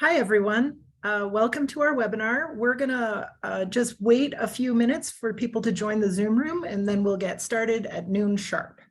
Hi, everyone. Welcome to our webinar. We're going to just wait a few minutes for people to join the Zoom room, and then we'll get started at noon sharp.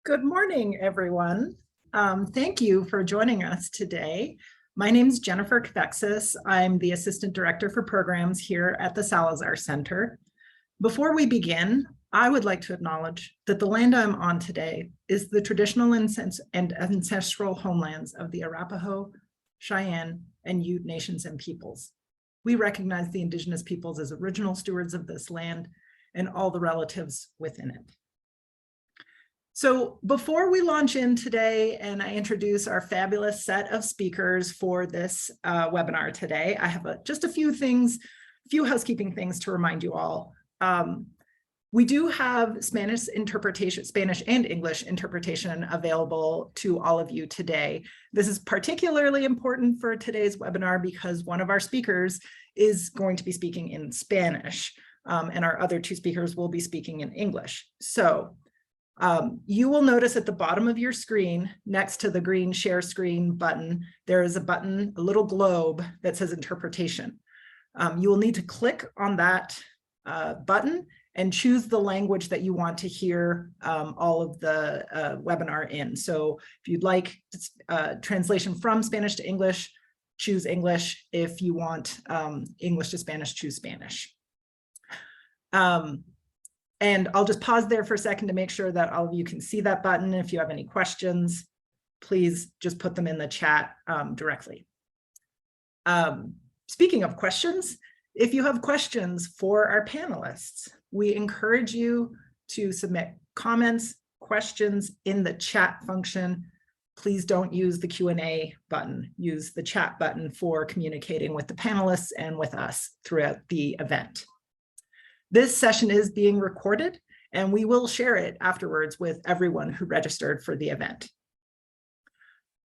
Good morning, everyone. Thank you for joining us today. My name is Jennifer Kvexis. I'm the Assistant Director for Programs here at the Salazar Center. Before we begin, I would like to acknowledge that the land I'm on today is the traditional and ancestral homelands of the Arapaho, Cheyenne, and Ute nations and peoples. We recognize the Indigenous peoples as original stewards of this land and all the relatives within it. So before we launch in today and I introduce our fabulous set of speakers for this webinar today, I have just a few housekeeping things to remind you all. We do have Spanish and English interpretation available to all of you today. This is particularly important for today's webinar because one of our speakers is going to be speaking in Spanish, and our other two speakers will be speaking in English. So you will notice at the bottom of your screen, next to the green share screen button, there is a button, a little globe that says interpretation. You will need to click on that button and choose the language that you want to hear all of the webinar in. So if you'd like translation from Spanish to English, choose English. If you want English to Spanish, choose Spanish. And I'll just pause there for a second to make sure that all of you can see that button. If you have any questions, please just put them in the chat directly. Speaking of questions, if you have questions for our panelists, we encourage you to submit comments, questions in the chat function. Please don't use the Q&A button. Use the chat button for communicating with the panelists and with us throughout the event. This session is being recorded, and we will share it afterwards with everyone who registered for the event.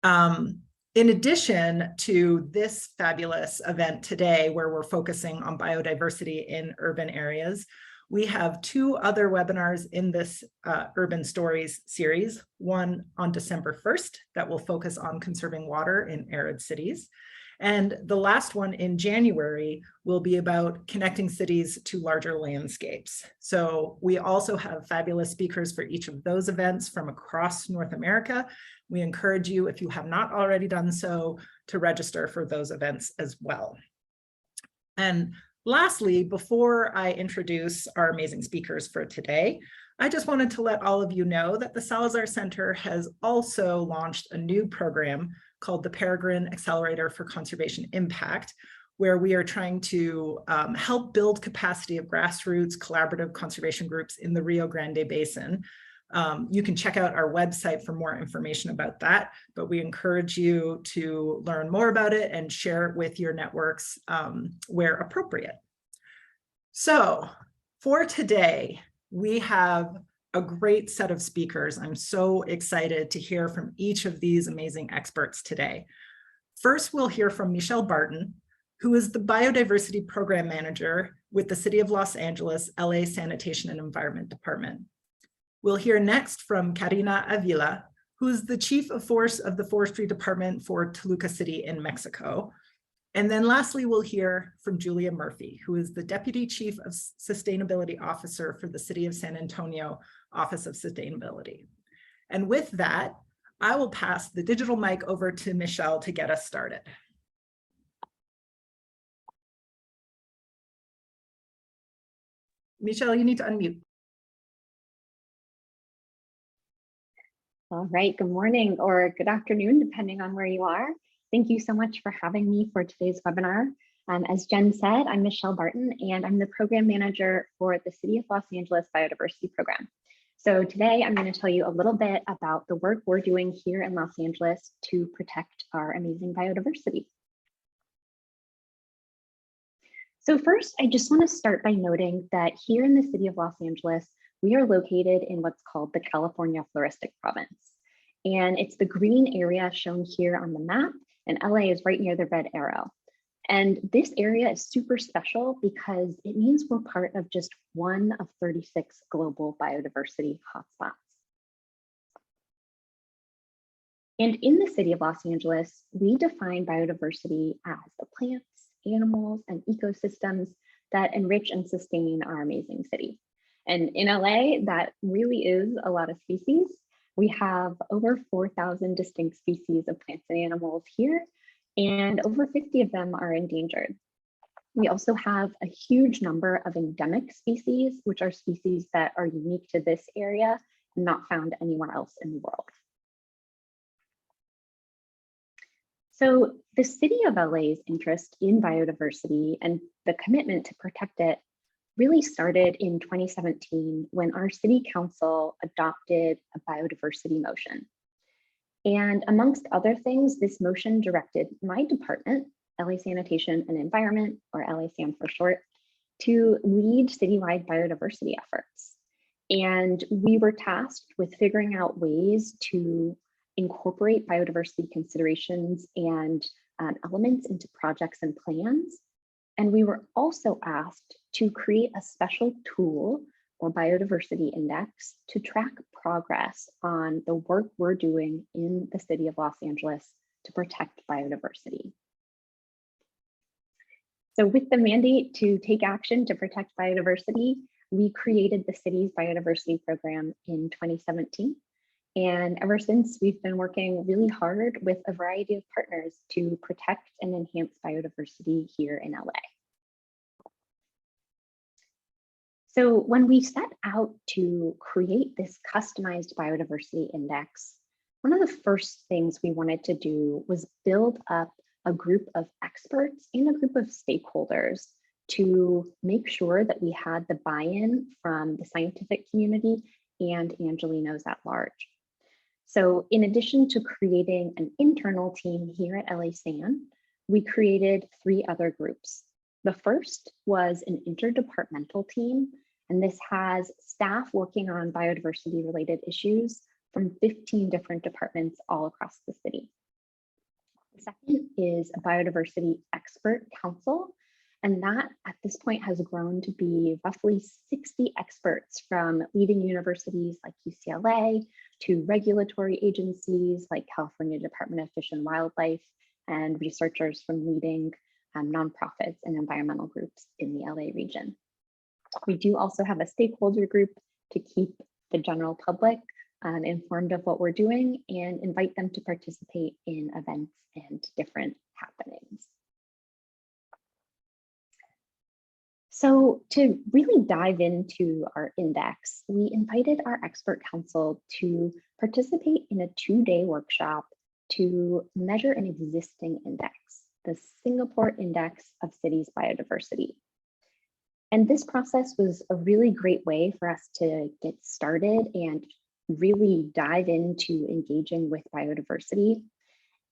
In addition to this fabulous event today, where we're focusing on biodiversity in urban areas, we have two other webinars in this Urban Stories series, one on December 1st that will focus on conserving water in arid cities. And the last one in January will be about connecting cities to larger landscapes. So we also have fabulous speakers for each of those events from across North America. We encourage you, if you have not already done so, to register for those events as well. And lastly, before I introduce our amazing speakers for today, I just wanted to let all of you know that the Salazar Center has also launched a new program called the Peregrine Accelerator for Conservation Impact, where we are trying to help build capacity of grassroots collaborative conservation groups in the Rio Grande Basin. You can check out our website for more information about that, but we encourage you to learn more about it and share it with your networks where appropriate. So for today, we have a great set of speakers. I'm so excited to hear from each of these amazing experts today. First, we'll hear from Michelle Barton, who is the Biodiversity Program Manager with the City of Los Angeles, LA Sanitation and Environment Department. We'll hear next from Karina Avila, who is the Chief of the Forestry Department for Toluca City in Mexico. And then lastly, we'll hear from Julia Murphy, who is the Deputy Chief of Sustainability Officer for the City of San Antonio Office of Sustainability. And with that, I will pass the digital mic over to Michelle to get us started. Michelle, you need to unmute. All right, good morning or good afternoon, depending on where you are. Thank you so much for having me for today's webinar. As Jen said, I'm Michelle Barton, and I'm the Program Manager for the City of Los Angeles Biodiversity Program. So today I'm going to tell you a little bit about the work we're doing here in Los Angeles to protect our amazing biodiversity. So first, I just want to start by noting that here in the City of Los Angeles, we are located in what's called the California Floristic Province. And it's the green area shown here on the map, and LA is right near the red arrow. And this area is super special because it means we're part of just one of 36 global biodiversity hotspots. And in the City of Los Angeles, we define biodiversity as the plants, animals, and ecosystems that enrich and sustain our amazing city. And in LA, that really is a lot of species. We have over 4,000 distinct species of plants and animals here, and over 50 of them are endangered. We also have a huge number of endemic species, which are species that are unique to this area and not found anywhere else in the world. So the City of LA's interest in biodiversity and the commitment to protect it really started in 2017 when our City Council adopted a biodiversity motion. And amongst other things, this motion directed my department, LA Sanitation and Environment, or LASAN for short, to lead citywide biodiversity efforts. And we were tasked with figuring out ways to incorporate biodiversity considerations and elements into projects and plans. And we were also asked to create a special tool or biodiversity index to track progress on the work we're doing in the City of Los Angeles to protect biodiversity. So with the mandate to take action to protect biodiversity, we created the city's biodiversity program in 2017. And ever since, we've been working really hard with a variety of partners to protect and enhance biodiversity here in LA. So when we set out to create this customized biodiversity index, one of the first things we wanted to do was build up a group of experts and a group of stakeholders to make sure that we had the buy-in from the scientific community and Angelenos at large. So in addition to creating an internal team here at LASAN, we created 3 other groups. The first was an interdepartmental team, and this has staff working on biodiversity related issues from 15 different departments all across the city. The second is a biodiversity expert council, and that at this point has grown to be roughly 60 experts from leading universities like UCLA to regulatory agencies like California Department of Fish and Wildlife and researchers from leading nonprofits and environmental groups in the LA region. We do also have a stakeholder group to keep the general public informed of what we're doing and invite them to participate in events and different happenings. So to really dive into our index, we invited our expert council to participate in a 2-day workshop to measure an existing index. the Singapore Index of Cities Biodiversity. And this process was a really great way for us to get started and really dive into engaging with biodiversity.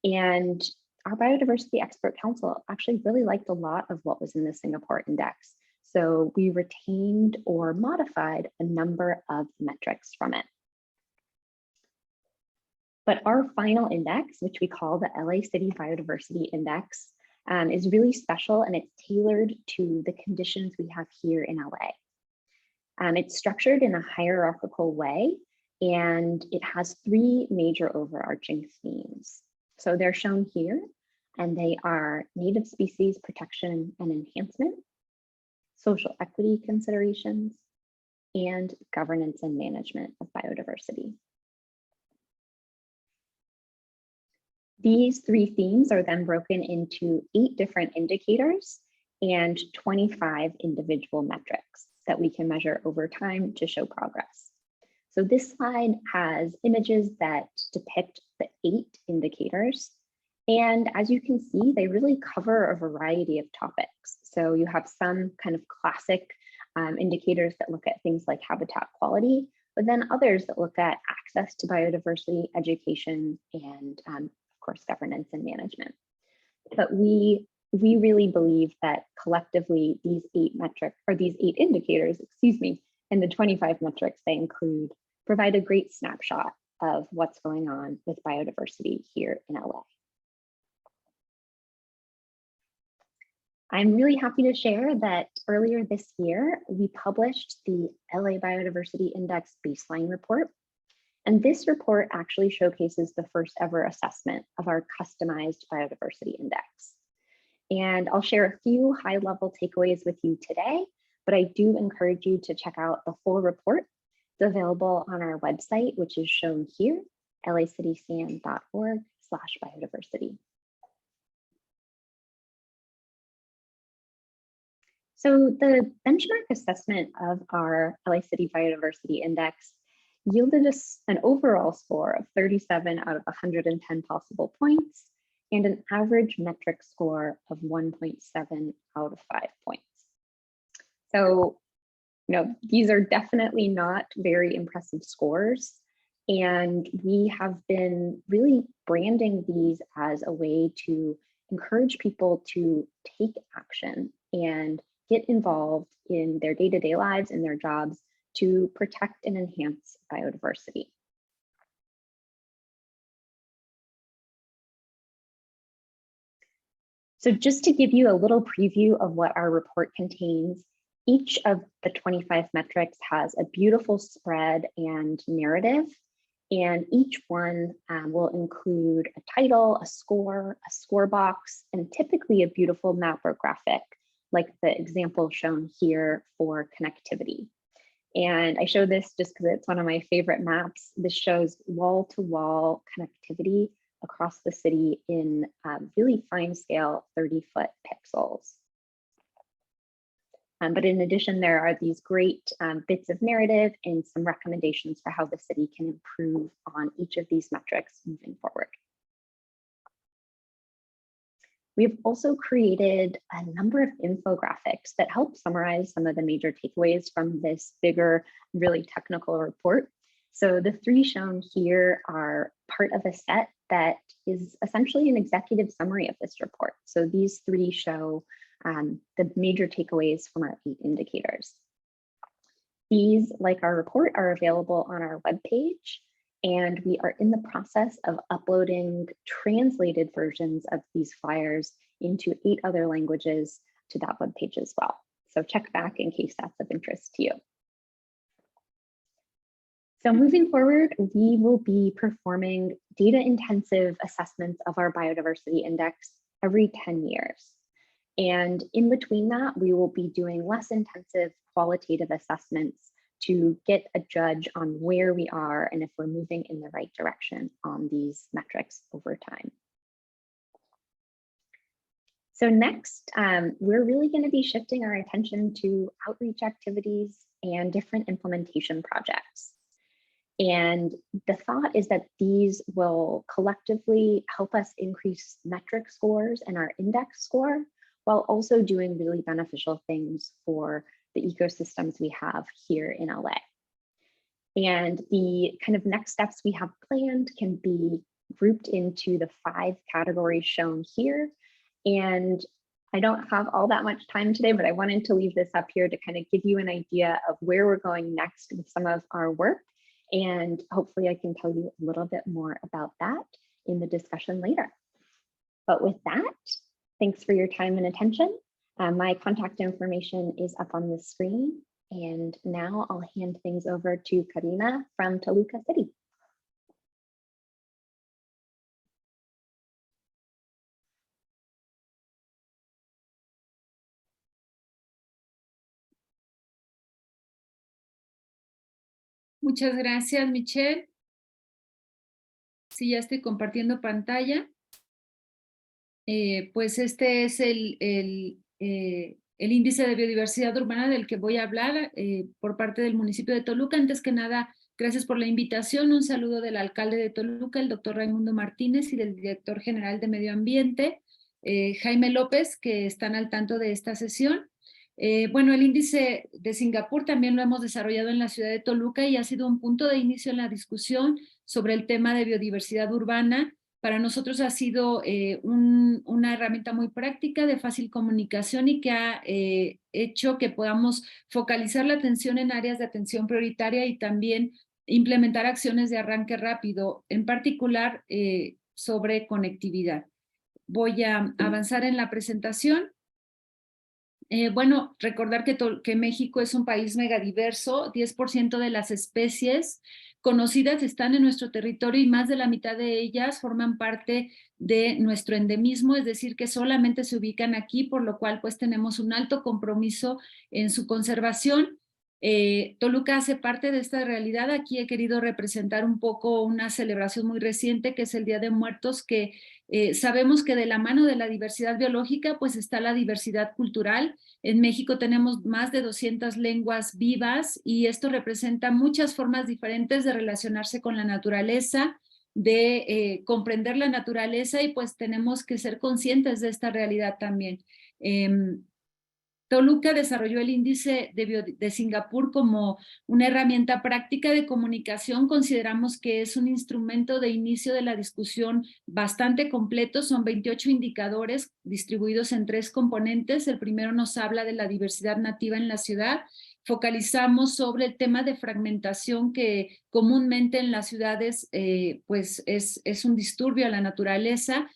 And our Biodiversity Expert Council actually really liked a lot of what was in the Singapore Index. So we retained or modified a number of metrics from it. But our final index, which we call the LA City Biodiversity Index, is really special, and it's tailored to the conditions we have here in LA. It's structured in a hierarchical way, and it has three major overarching themes. So they're shown here, and they are native species protection and enhancement, social equity considerations, and governance and management of biodiversity. These three themes are then broken into 8 different indicators and 25 individual metrics that we can measure over time to show progress. So this slide has images that depict the 8 indicators. And as you can see, they really cover a variety of topics. So you have some kind of classic indicators that look at things like habitat quality, but then others that look at access to biodiversity, education, and of course, governance and management. But we really believe that collectively these 8 indicators, and the 25 metrics they include provide a great snapshot of what's going on with biodiversity here in LA. I'm really happy to share that earlier this year, we published the LA Biodiversity Index baseline report. And this report actually showcases the first ever assessment of our customized biodiversity index. And I'll share a few high-level takeaways with you today, but I do encourage you to check out the full report. It's available on our website, which is shown here, lacitysan.org/biodiversity. So the benchmark assessment of our LA City Biodiversity Index yielded us an overall score of 37 out of 110 possible points and an average metric score of 1.7 out of 5 points. So, these are definitely not very impressive scores. And we have been really branding these as a way to encourage people to take action and get involved in their day-to-day lives and their jobs to protect and enhance biodiversity. So just to give you a little preview of what our report contains, each of the 25 metrics has a beautiful spread and narrative, and each one will include a title, a score box, and typically a beautiful map or graphic, like the example shown here for connectivity. And I show this just because it's one of my favorite maps. This shows wall-to-wall connectivity across the city in really fine scale 30-foot pixels. But in addition, there are these great bits of narrative and some recommendations for how the city can improve on each of these metrics moving forward. We've also created a number of infographics that help summarize some of the major takeaways from this bigger, really technical report. So the 3 shown here are part of a set that is essentially an executive summary of this report. So these 3 show the major takeaways from our 8 indicators. These, like our report, are available on our webpage, and we are in the process of uploading translated versions of these flyers into 8 other languages to that webpage as well. So check back in case that's of interest to you. So moving forward, we will be performing data-intensive assessments of our biodiversity index every 10 years. And in between that, we will be doing less intensive qualitative assessments to get a judge on where we are and if we're moving in the right direction on these metrics over time. So next, we're really going to be shifting our attention to outreach activities and different implementation projects. And the thought is that these will collectively help us increase metric scores and our index score, while also doing really beneficial things for the ecosystems we have here in LA. And the kind of next steps we have planned can be grouped into the 5 categories shown here. And I don't have all that much time today, but I wanted to leave this up here to kind of give you an idea of where we're going next with some of our work. And hopefully I can tell you a little bit more about that in the discussion later. But with that, thanks for your time and attention. My contact information is up on the screen. And now I'll hand things over to Karina from Toluca City. Muchas gracias, Michelle. Sí, ya estoy compartiendo pantalla. Pues este es el índice de biodiversidad urbana del que voy a hablar por parte del municipio de Toluca. Antes que nada, gracias por la invitación. Un saludo del alcalde de Toluca, el doctor Raimundo Martínez, y del director general de Medio Ambiente, Jaime López, que están al tanto de esta sesión. Bueno, el índice de Singapur también lo hemos desarrollado en la ciudad de Toluca y ha sido un punto de inicio en la discusión sobre el tema de biodiversidad urbana. Para nosotros ha sido una herramienta muy práctica, de fácil comunicación y que ha hecho que podamos focalizar la atención en áreas de atención prioritaria y también implementar acciones de arranque rápido, en particular sobre conectividad. Voy a avanzar en la presentación. Bueno, recordar que México es un país megadiverso, 10% de las especies conocidas están en nuestro territorio y más de la mitad de ellas forman parte de nuestro endemismo, es decir, que solamente se ubican aquí, por lo cual pues tenemos un alto compromiso en su conservación. Toluca hace parte de esta realidad. Aquí he querido representar un poco una celebración muy reciente que es el Día de Muertos, que sabemos que de la mano de la diversidad biológica pues está la diversidad cultural. En México tenemos más de 200 lenguas vivas y esto representa muchas formas diferentes de relacionarse con la naturaleza, de comprender la naturaleza y pues tenemos que ser conscientes de esta realidad también. Toluca desarrolló el índice de Singapur como una herramienta práctica de comunicación. Consideramos que es un instrumento de inicio de la discusión bastante completo. Son 28 indicadores distribuidos en 3 componentes. El primero nos habla de la diversidad nativa en la ciudad. Focalizamos sobre el tema de fragmentación que comúnmente en las ciudades pues es un disturbio a la naturaleza.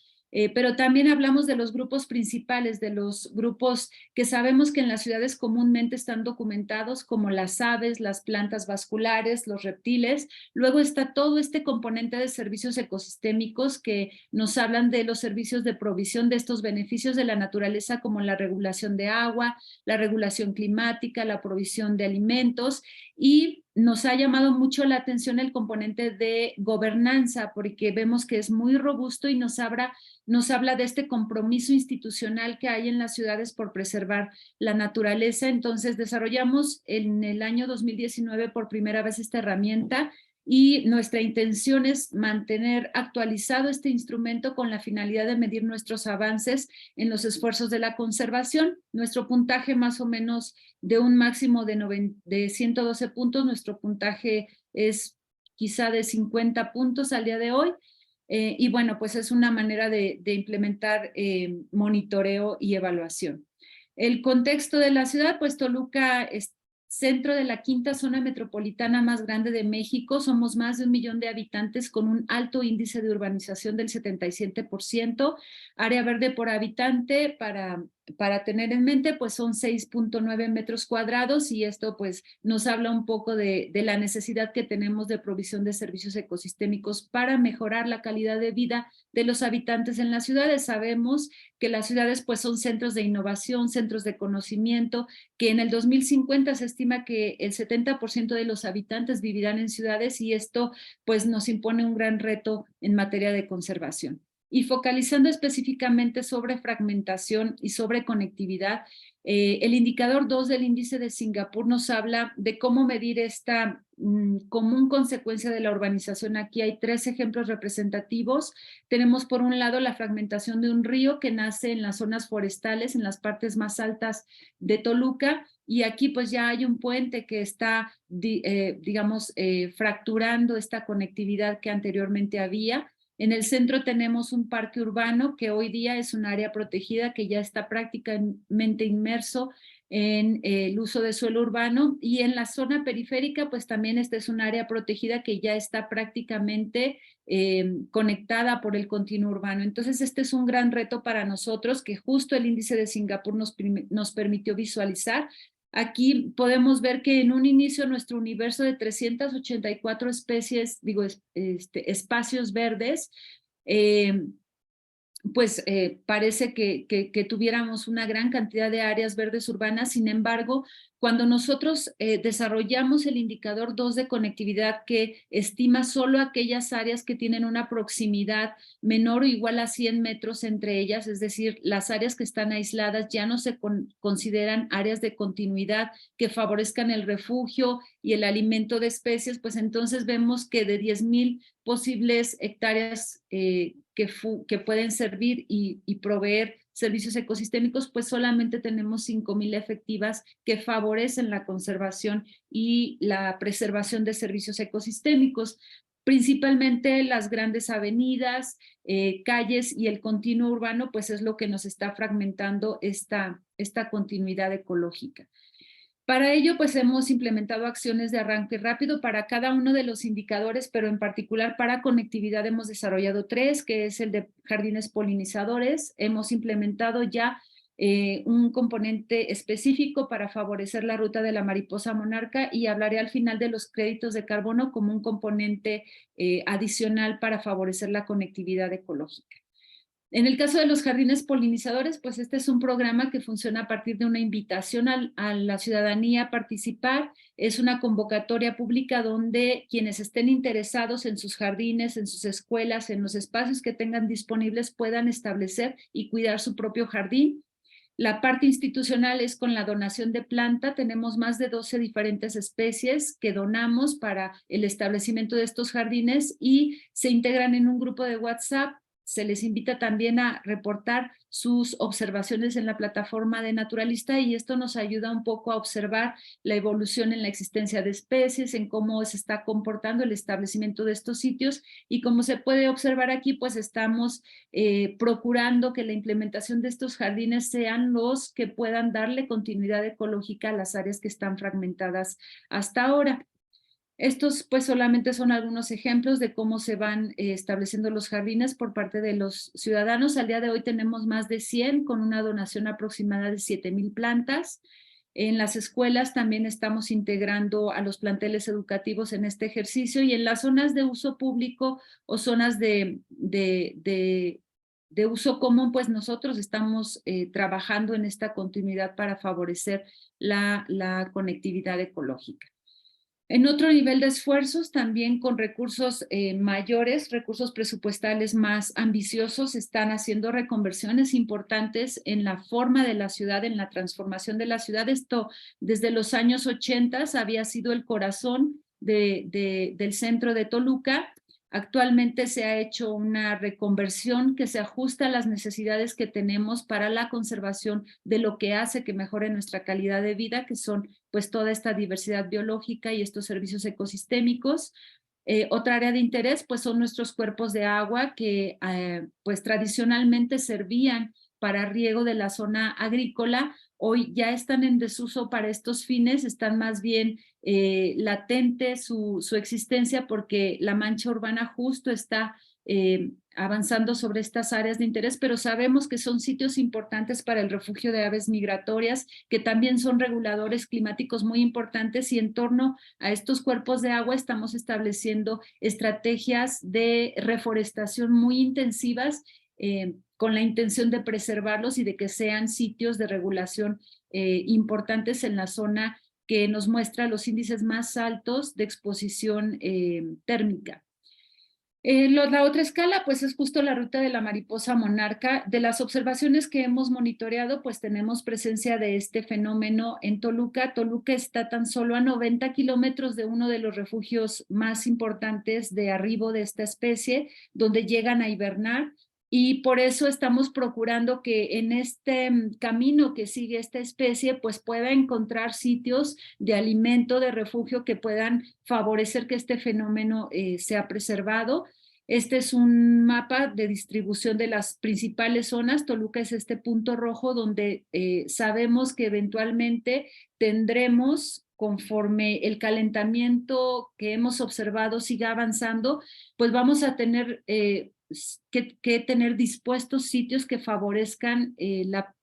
Pero también hablamos de los grupos principales, de los grupos que sabemos que en las ciudades comúnmente están documentados, como las aves, las plantas vasculares, los reptiles. Luego está todo este componente de servicios ecosistémicos que nos hablan de los servicios de provisión de estos beneficios de la naturaleza, como la regulación de agua, la regulación climática, la provisión de alimentos, y nos ha llamado mucho la atención el componente de gobernanza, porque vemos que es muy robusto y nos habla de este compromiso institucional que hay en las ciudades por preservar la naturaleza. Entonces desarrollamos en el año 2019 por primera vez esta herramienta y nuestra intención es mantener actualizado este instrumento con la finalidad de medir nuestros avances en los esfuerzos de la conservación. Nuestro puntaje más o menos de un máximo de 112 puntos, nuestro puntaje es quizá de 50 puntos al día de hoy. Y bueno, pues es una manera de implementar monitoreo y evaluación. El contexto de la ciudad, pues Toluca es centro de la 5ª zona metropolitana más grande de México. Somos más de 1 millón de habitantes con un alto índice de urbanización del 77%. Área verde por habitante, para tener en mente, pues son 6.9 metros cuadrados y esto pues nos habla un poco de la necesidad que tenemos de provisión de servicios ecosistémicos para mejorar la calidad de vida de los habitantes en las ciudades. Sabemos que las ciudades pues son centros de innovación, centros de conocimiento, que en el 2050 se estima que el 70% de los habitantes vivirán en ciudades y esto pues nos impone un gran reto en materia de conservación. Y focalizando específicamente sobre fragmentación y sobre conectividad, el indicador 2 del índice de Singapur nos habla de cómo medir esta común consecuencia de la urbanización. Aquí hay 3 ejemplos representativos. Tenemos por un lado la fragmentación de un río que nace en las zonas forestales, en las partes más altas de Toluca, y aquí pues ya hay un puente que está, digamos, fracturando esta conectividad que anteriormente había. En el centro tenemos un parque urbano que hoy día es un área protegida que ya está prácticamente inmerso en el uso de suelo urbano, y en la zona periférica pues también esta es un área protegida que ya está prácticamente conectada por el continuo urbano. Entonces este es un gran reto para nosotros que justo el índice de Singapur nos permitió visualizar. Aquí podemos ver que en un inicio nuestro universo de 384 especies, espacios verdes, parece que tuviéramos una gran cantidad de áreas verdes urbanas. Sin embargo, cuando nosotros desarrollamos el indicador 2 de conectividad, que estima solo aquellas áreas que tienen una proximidad menor o igual a 100 metros entre ellas, es decir, las áreas que están aisladas ya no se consideran áreas de continuidad que favorezcan el refugio y el alimento de especies, pues entonces vemos que de 10,000 posibles hectáreas que pueden servir y proveer servicios ecosistémicos, pues solamente tenemos 5,000 efectivas que favorecen la conservación y la preservación de servicios ecosistémicos, principalmente las grandes avenidas, calles y el continuo urbano, pues es lo que nos está fragmentando esta continuidad ecológica. Para ello, pues hemos implementado acciones de arranque rápido para cada uno de los indicadores, pero en particular para conectividad hemos desarrollado 3, que es el de jardines polinizadores. Hemos implementado ya un componente específico para favorecer la ruta de la mariposa monarca, y hablaré al final de los créditos de carbono como un componente adicional para favorecer la conectividad ecológica. En el caso de los jardines polinizadores, pues este es un programa que funciona a partir de una invitación a la ciudadanía a participar. Es una convocatoria pública donde quienes estén interesados en sus jardines, en sus escuelas, en los espacios que tengan disponibles, puedan establecer y cuidar su propio jardín. La parte institucional es con la donación de planta. Tenemos más de 12 diferentes especies que donamos para el establecimiento de estos jardines y se integran en un grupo de WhatsApp. Se les invita también a reportar sus observaciones en la plataforma de Naturalista, y esto nos ayuda un poco a observar la evolución en la existencia de especies, en cómo se está comportando el establecimiento de estos sitios, y como se puede observar aquí, pues estamos procurando que la implementación de estos jardines sean los que puedan darle continuidad ecológica a las áreas que están fragmentadas hasta ahora. Estos pues solamente son algunos ejemplos de cómo se van estableciendo los jardines por parte de los ciudadanos. Al día de hoy tenemos más de 100 con una donación aproximada de 7,000 plantas. En las escuelas también estamos integrando a los planteles educativos en este ejercicio, y en las zonas de uso público o zonas de uso común, pues nosotros estamos trabajando en esta continuidad para favorecer la conectividad ecológica. En otro nivel de esfuerzos, también con recursos mayores, recursos presupuestales más ambiciosos, están haciendo reconversiones importantes en la forma de la ciudad, en la transformación de la ciudad. Esto desde los años 80 había sido el corazón del centro de Toluca. Actualmente se ha hecho una reconversión que se ajusta a las necesidades que tenemos para la conservación de lo que hace que mejore nuestra calidad de vida, que son pues toda esta diversidad biológica y estos servicios ecosistémicos. Otra área de interés pues son nuestros cuerpos de agua que pues tradicionalmente servían para riego de la zona agrícola. Hoy ya están en desuso para estos fines, están más bien latente su existencia, porque la mancha urbana justo está avanzando sobre estas áreas de interés, pero sabemos que son sitios importantes para el refugio de aves migratorias, que también son reguladores climáticos muy importantes, y en torno a estos cuerpos de agua estamos estableciendo estrategias de reforestación muy intensivas con la intención de preservarlos y de que sean sitios de regulación importantes en la zona que nos muestra los índices más altos de exposición térmica. La otra escala, pues es justo la ruta de la mariposa monarca. De las observaciones que hemos monitoreado, pues tenemos presencia de este fenómeno en Toluca. Toluca está tan solo a 90 kilómetros de uno de los refugios más importantes de arribo de esta especie, donde llegan a hibernar. Y por eso estamos procurando que en este camino que sigue esta especie, pues pueda encontrar sitios de alimento, de refugio que puedan favorecer que este fenómeno sea preservado. Este es un mapa de distribución de las principales zonas. Toluca es este punto rojo donde sabemos que eventualmente tendremos, conforme el calentamiento que hemos observado siga avanzando, pues vamos a tener que tener dispuestos sitios que favorezcan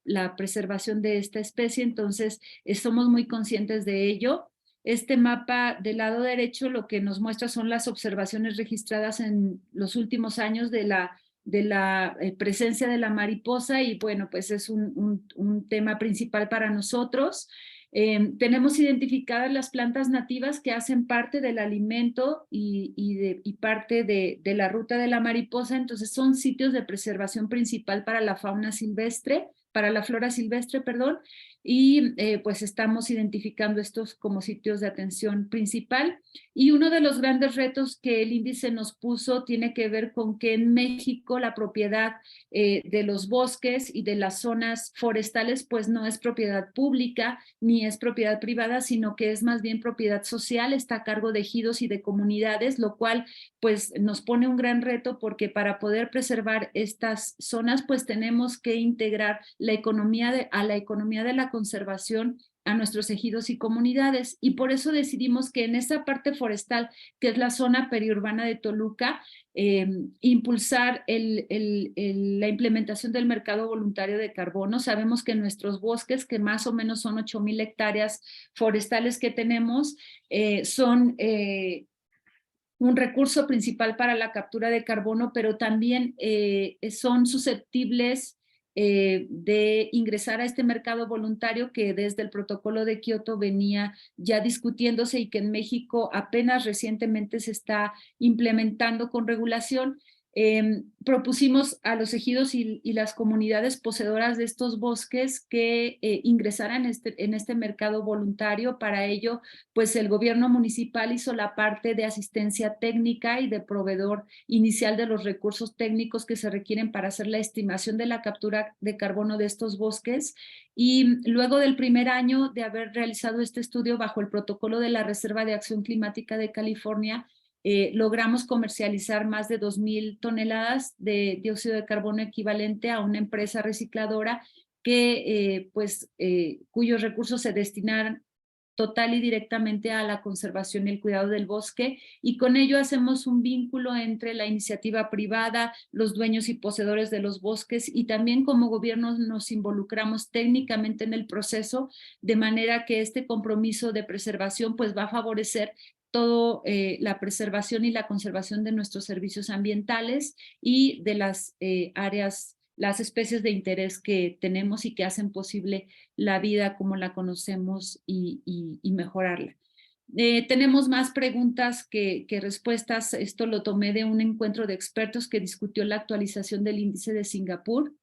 la preservación de esta especie. Entonces, somos muy conscientes de ello. Este mapa del lado derecho lo que nos muestra son las observaciones registradas en los últimos años de la presencia de la mariposa y bueno, pues es un tema principal para nosotros. Tenemos identificadas las plantas nativas que hacen parte del alimento y parte de la ruta de la mariposa, entonces son sitios de preservación principal para la fauna silvestre, para la flora silvestre, perdón, y pues estamos identificando estos como sitios de atención principal. Y uno de los grandes retos que el índice nos puso tiene que ver con que en México la propiedad de los bosques y de las zonas forestales pues no es propiedad pública ni es propiedad privada, sino que es más bien propiedad social, está a cargo de ejidos y de comunidades, lo cual pues nos pone un gran reto porque para poder preservar estas zonas pues tenemos que integrar a la economía de la conservación a nuestros ejidos y comunidades, y por eso decidimos que en esa parte forestal, que es la zona periurbana de Toluca, impulsar la implementación del mercado voluntario de carbono. Sabemos que nuestros bosques, que más o menos son 8,000 hectáreas forestales que tenemos, son un recurso principal para la captura de carbono, pero también son susceptibles de ingresar a este mercado voluntario que desde el protocolo de Kioto venía ya discutiéndose y que en México apenas recientemente se está implementando con regulación. Propusimos a los ejidos y las comunidades poseedoras de estos bosques que ingresaran en este mercado voluntario. Para ello, pues el gobierno municipal hizo la parte de asistencia técnica y de proveedor inicial de los recursos técnicos que se requieren para hacer la estimación de la captura de carbono de estos bosques. Y luego del primer año de haber realizado este estudio bajo el protocolo de la Reserva de Acción Climática de California, logramos comercializar más de 2,000 toneladas de dióxido de carbono equivalente a una empresa recicladora que, cuyos recursos se destinaron total y directamente a la conservación y el cuidado del bosque, y con ello hacemos un vínculo entre la iniciativa privada, los dueños y poseedores de los bosques, y también como gobierno nos involucramos técnicamente en el proceso, de manera que este compromiso de preservación pues va a favorecer todo la preservación y la conservación de nuestros servicios ambientales y de las áreas, las especies de interés que tenemos y que hacen posible la vida como la conocemos y mejorarla. Tenemos más preguntas que respuestas. Esto lo tomé de un encuentro de expertos que discutió la actualización del índice de Singapur,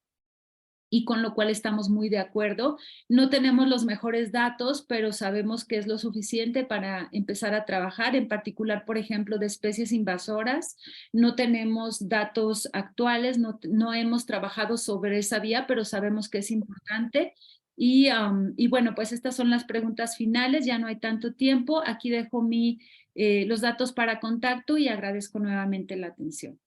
y con lo cual estamos muy de acuerdo. No tenemos los mejores datos, pero sabemos que es lo suficiente para empezar a trabajar, en particular, por ejemplo, de especies invasoras. No tenemos datos actuales, no hemos trabajado sobre esa vía, pero sabemos que es importante. Y bueno, pues estas son las preguntas finales, ya no hay tanto tiempo. Aquí dejo los datos para contacto y agradezco nuevamente la atención.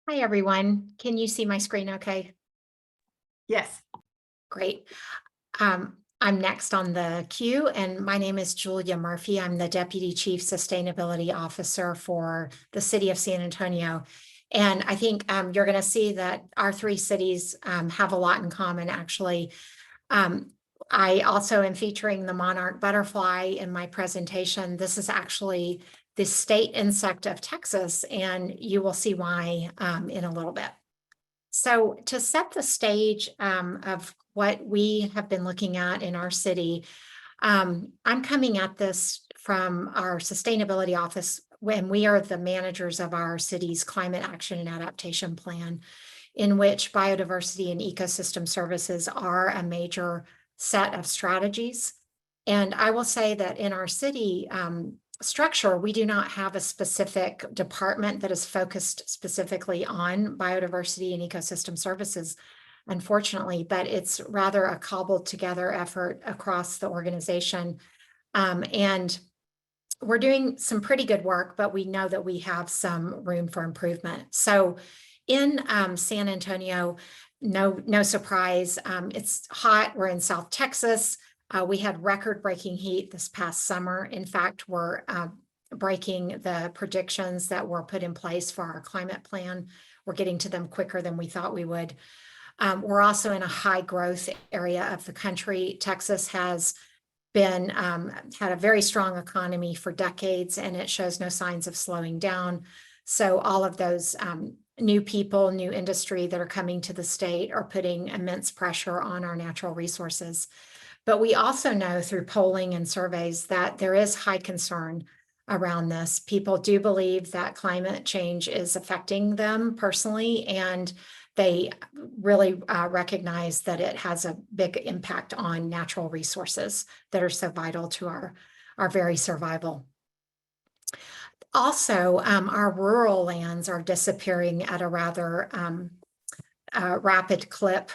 Hi, everyone. Can you see my screen okay? Yes. Great. I'm next on the queue, and my name is Julia Murphy. I'm the Deputy Chief Sustainability Officer for the City of San Antonio. And I think you're going to see that our three cities have a lot in common, actually. I also am featuring the monarch butterfly in my presentation. This is actually the state insect of Texas, and you will see why in a little bit. So to set the stage of what we have been looking at in our city, I'm coming at this from our sustainability office when we are the managers of our city's climate action and adaptation plan, in which biodiversity and ecosystem services are a major set of strategies. And I will say that in our city structure, we do not have a specific department that is focused specifically on biodiversity and ecosystem services, unfortunately, but it's rather a cobbled together effort across the organization. And we're doing some pretty good work, but we know that we have some room for improvement. So in San Antonio, no surprise, it's hot. We're in South Texas. We had record-breaking heat this past summer. In fact, we're breaking the predictions that were put in place for our climate plan. We're getting to them quicker than we thought we would. We're also in a high growth area of the country. Texas has been had a very strong economy for decades, and it shows no signs of slowing down. So all of those new people, new industry that are coming to the state are putting immense pressure on our natural resources. But we also know through polling and surveys that there is high concern around this. People do believe that climate change is affecting them personally, and they really recognize that it has a big impact on natural resources that are so vital to our very survival. Also, our rural lands are disappearing at a rather rapid clip.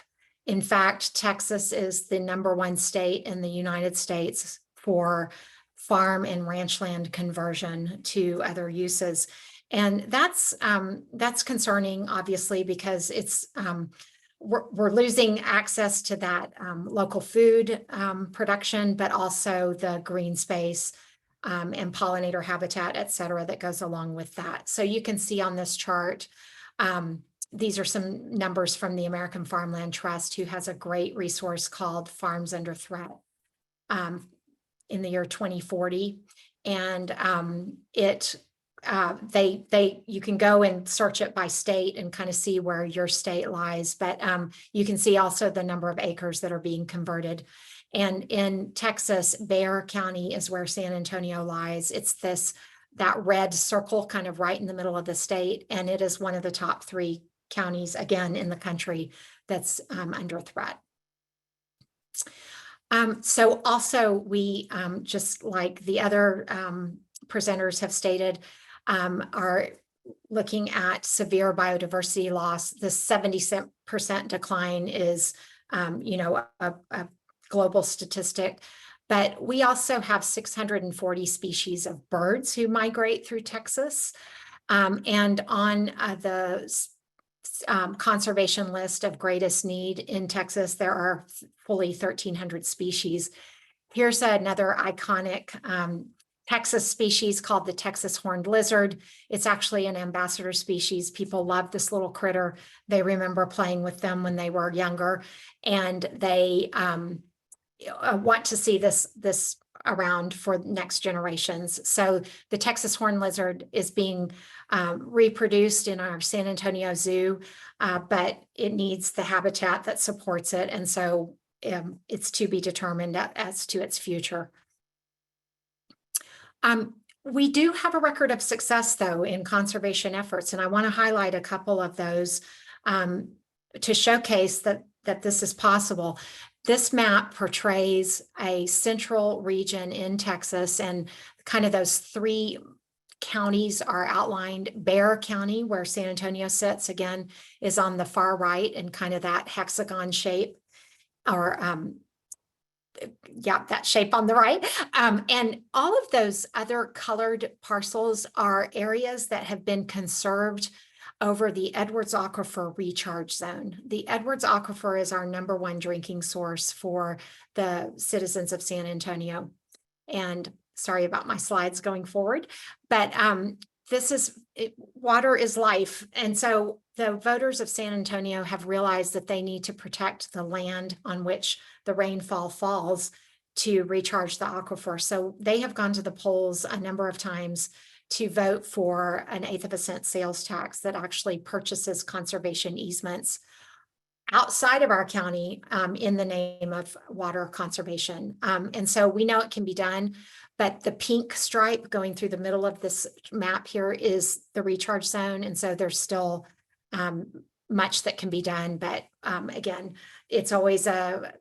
In fact, Texas is the #1 state in the United States for farm and ranch land conversion to other uses. And that's concerning, obviously, because it's we're losing access to that local food production, but also the green space and pollinator habitat, et cetera, that goes along with that. So you can see on this chart, these are some numbers from the American Farmland Trust, who has a great resource called Farms Under Threat in the year 2040. And you can go and search it by state and kind of see where your state lies, but you can see also the number of acres that are being converted. And in Texas, Bexar County is where San Antonio lies. It's that red circle kind of right in the middle of the state, and it is one of the top 3 counties, again, in the country that's under threat. So also we, just like the other presenters have stated, are looking at severe biodiversity loss. The 70% decline is, a global statistic, but we also have 640 species of birds who migrate through Texas. And on the conservation list of greatest need in Texas, there are fully 1,300 species. Here's another iconic Texas species called the Texas horned lizard. It's actually an ambassador species. People love this little critter. They remember playing with them when they were younger, and they want to see this around for next generations. So the Texas horned lizard is being reproduced in our San Antonio Zoo, but it needs the habitat that supports it. And so it's to be determined as to its future. We do have a record of success, though, in conservation efforts, and I want to highlight a couple of those to showcase that this is possible. This map portrays a central region in Texas, and kind of those 3 counties are outlined. Bexar County, where San Antonio sits, again, is on the far right in kind of that hexagon shape, or that shape on the right. And all of those other colored parcels are areas that have been conserved over the Edwards Aquifer recharge zone. The Edwards Aquifer is our #1 drinking source for the citizens of San Antonio. And sorry about my slides going forward, but water is life. And so the voters of San Antonio have realized that they need to protect the land on which the rainfall falls to recharge the aquifer. So they have gone to the polls a number of times to vote for an 1/8 of a cent sales tax that actually purchases conservation easements outside of our county in the name of water conservation. And so we know it can be done, but the pink stripe going through the middle of this map here is the recharge zone. And so there's still much that can be done. But again, it's always a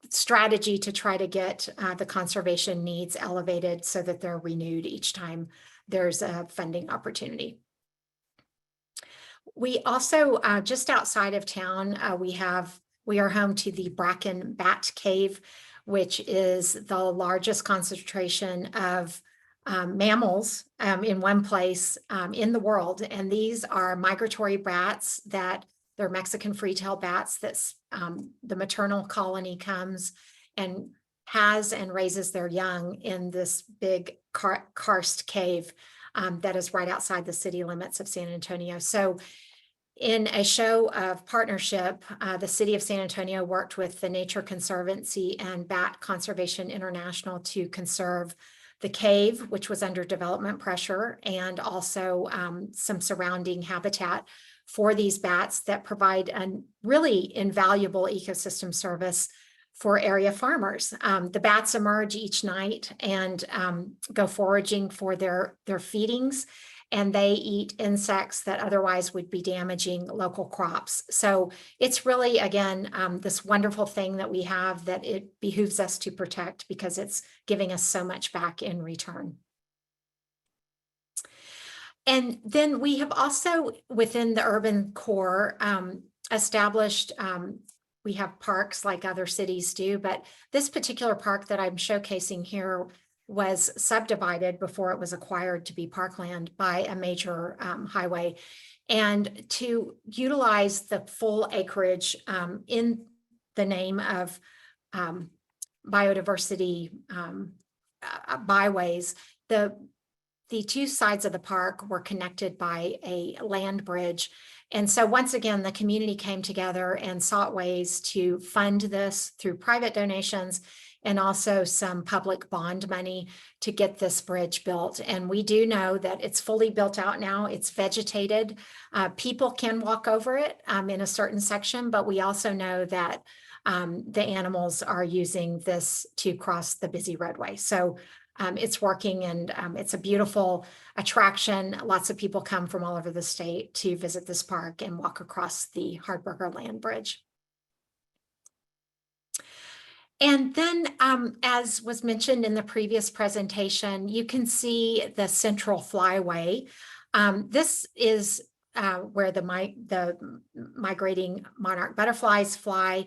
strategy to try to get the conservation needs elevated so that they're renewed each time there's a funding opportunity. We also, just outside of town, we are home to the Bracken Bat Cave, which is the largest concentration of mammals in one place in the world. And these are migratory bats that they're Mexican free-tailed bats that's the maternal colony comes and has and raises their young in this big karst cave that is right outside the city limits of San Antonio. So in a show of partnership, the city of San Antonio worked with the Nature Conservancy and Bat Conservation International to conserve the cave, which was under development pressure, and also some surrounding habitat for these bats that provide a really invaluable ecosystem service for area farmers. The bats emerge each night and go foraging for their feedings, and they eat insects that otherwise would be damaging local crops. So it's really, again, this wonderful thing that we have that it behooves us to protect because it's giving us so much back in return. And then we have also, within the urban core, established, we have parks like other cities do, but this particular park that I'm showcasing here was subdivided before it was acquired to be parkland by a major highway. And to utilize the full acreage in the name of biodiversity byways, the two sides of the park were connected by a land bridge. And so once again, the community came together and sought ways to fund this through private donations and also some public bond money to get this bridge built. And we do know that it's fully built out now. It's vegetated. People can walk over it in a certain section, but we also know that the animals are using this to cross the busy roadway. So it's working, and it's a beautiful attraction. Lots of people come from all over the state to visit this park and walk across the Hardberger Land Bridge. And then, as was mentioned in the previous presentation, you can see the Central Flyway. This is where the migrating monarch butterflies fly.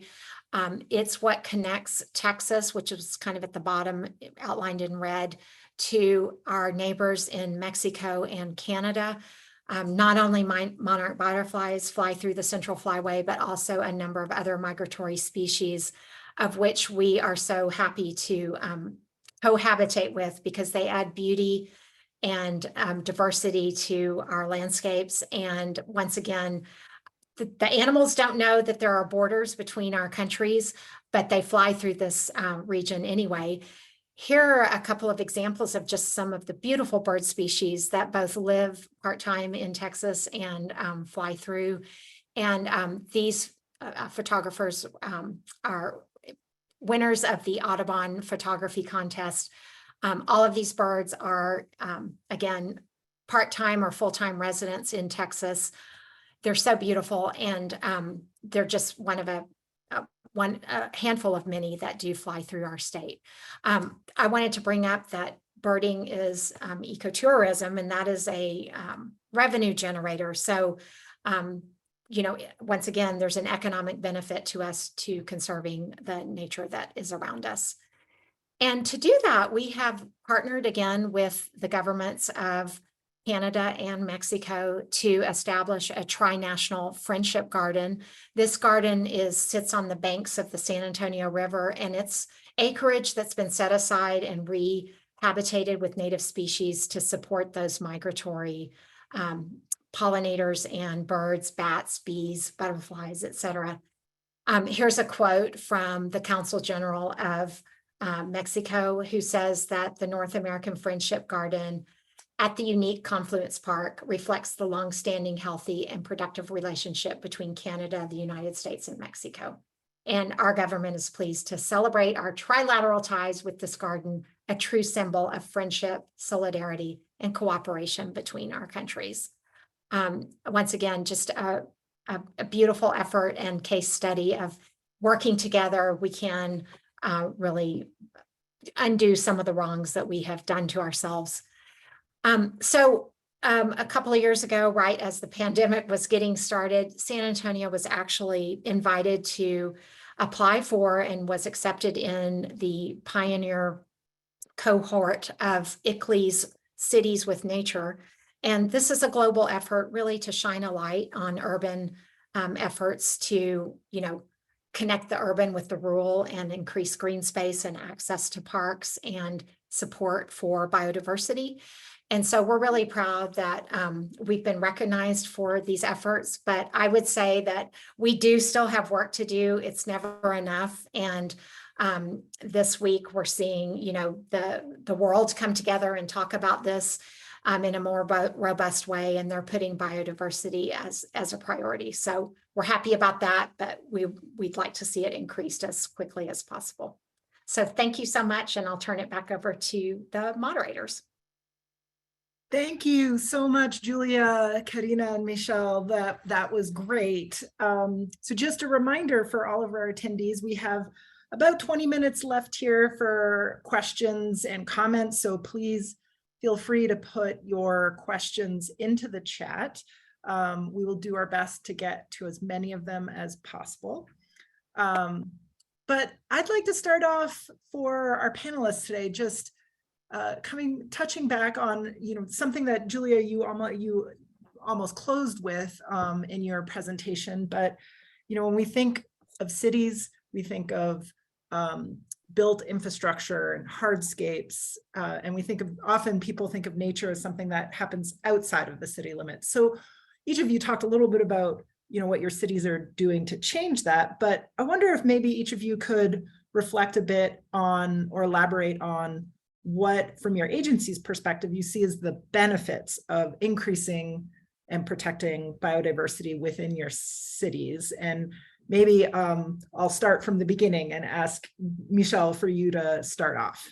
It's what connects Texas, which is kind of at the bottom, outlined in red, to our neighbors in Mexico and Canada. Not only monarch butterflies fly through the Central Flyway, but also a number of other migratory species, of which we are so happy to cohabitate with because they add beauty and diversity to our landscapes. And once again, the animals don't know that there are borders between our countries, but they fly through this region anyway. Here are a couple of examples of just some of the beautiful bird species that both live part-time in Texas and fly through. And these photographers are winners of the Audubon photography contest. All of these birds are, again, part-time or full-time residents in Texas. They're so beautiful, and they're just one of a handful of many that do fly through our state. I wanted to bring up that birding is ecotourism, and that is a revenue generator. So, you know, once again, there's an economic benefit to us to conserving the nature that is around us. And to do that, we have partnered again with the governments of Canada and Mexico to establish a tri-national friendship garden. This garden sits on the banks of the San Antonio River, and it's acreage that's been set aside and habitated with native species to support those migratory pollinators and birds, bats, bees, butterflies, etc. Here's a quote from the Consul General of Mexico, who says that the North American Friendship Garden at the unique Confluence Park reflects the longstanding, healthy, and productive relationship between Canada, the United States, and Mexico. And our government is pleased to celebrate our trilateral ties with this garden, a true symbol of friendship, solidarity, and cooperation between our countries. Once again, just a beautiful effort and case study of working together. We can really undo some of the wrongs that we have done to ourselves. A couple of years ago, right as the pandemic was getting started, San Antonio was actually invited to apply for and was accepted in the pioneer cohort of ICLEI's Cities with Nature. And this is a global effort really to shine a light on urban efforts to, connect the urban with the rural and increase green space and access to parks and support for biodiversity. And so we're really proud that we've been recognized for these efforts, but I would say that we do still have work to do. It's never enough. And this week we're seeing, the world come together and talk about this in a more robust way, and they're putting biodiversity as a priority. So we're happy about that, but we'd like to see it increased as quickly as possible. So thank you so much, and I'll turn it back over to the moderators. Thank you so much, Julia, Karina, and Michelle. That was great. So just a reminder for all of our attendees, we have about 20 minutes left here for questions and comments. So please feel free to put your questions into the chat. We will do our best to get to as many of them as possible. But I'd like to start off for our panelists today, just touching back on something that Julia, you almost closed with in your presentation. But when we think of cities, we think of built infrastructure and hardscapes, and we think of, often people think of nature as something that happens outside of the city limits. So each of you talked a little bit about what your cities are doing to change that, but I wonder if maybe each of you could reflect a bit on or elaborate on what, from your agency's perspective, you see as the benefits of increasing and protecting biodiversity within your cities. And maybe I'll start from the beginning and ask Michelle for you to start off.